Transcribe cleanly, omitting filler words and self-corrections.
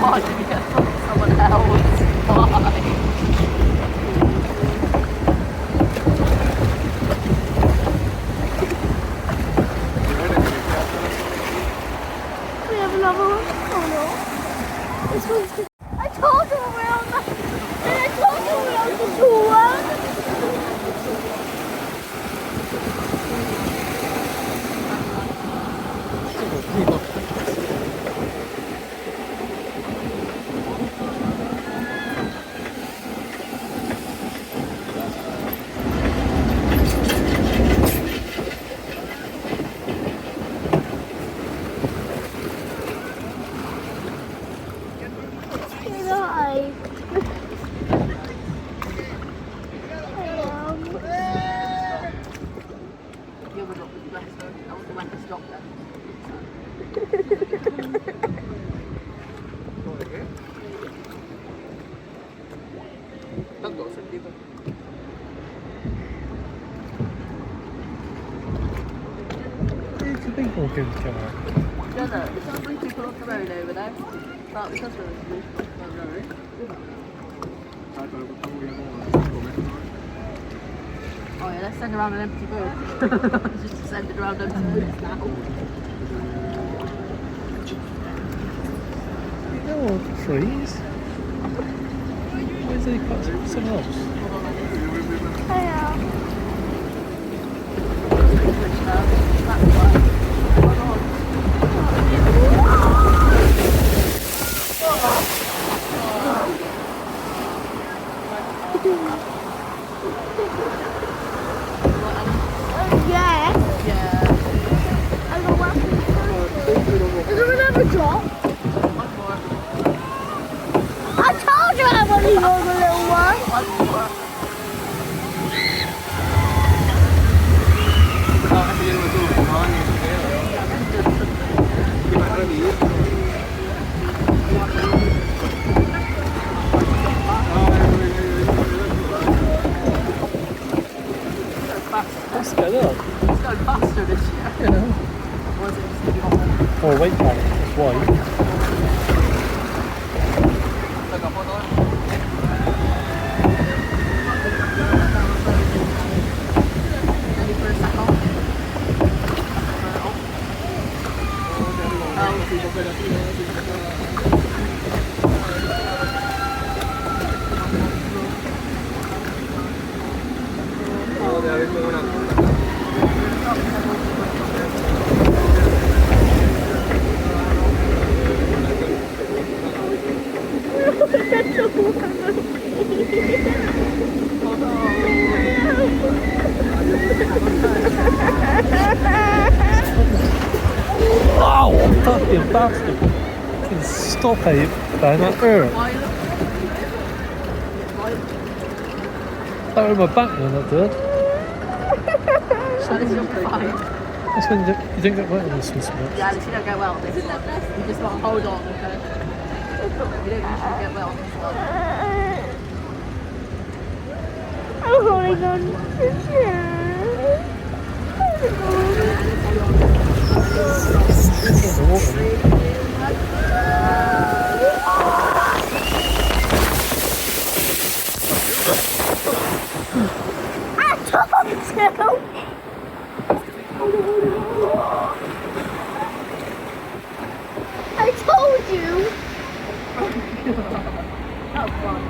Why did you get someone else? Why? We have another one? Oh no. This one's good. I told you we're on the... I told you we're on the tour. Does it? It sounds like people off the road over there. But because we're on the road. Oh yeah, let's send around an empty boot. Just send it around empty boots now. No, trees. Where's they got someone else? Hiya. Let's go up. It's going faster this year. Yeah. Or is it just hot? Or a weight pallet, that's why. Wow, fucking bastard! Fucking stop it, Ben, at Earth. That was my back then, that did. That's when you don't get wet in this one so much. Yeah, at least you don't get well. You just want to hold on, okay? You don't usually get well. I'm holding on. I told you. That was fun.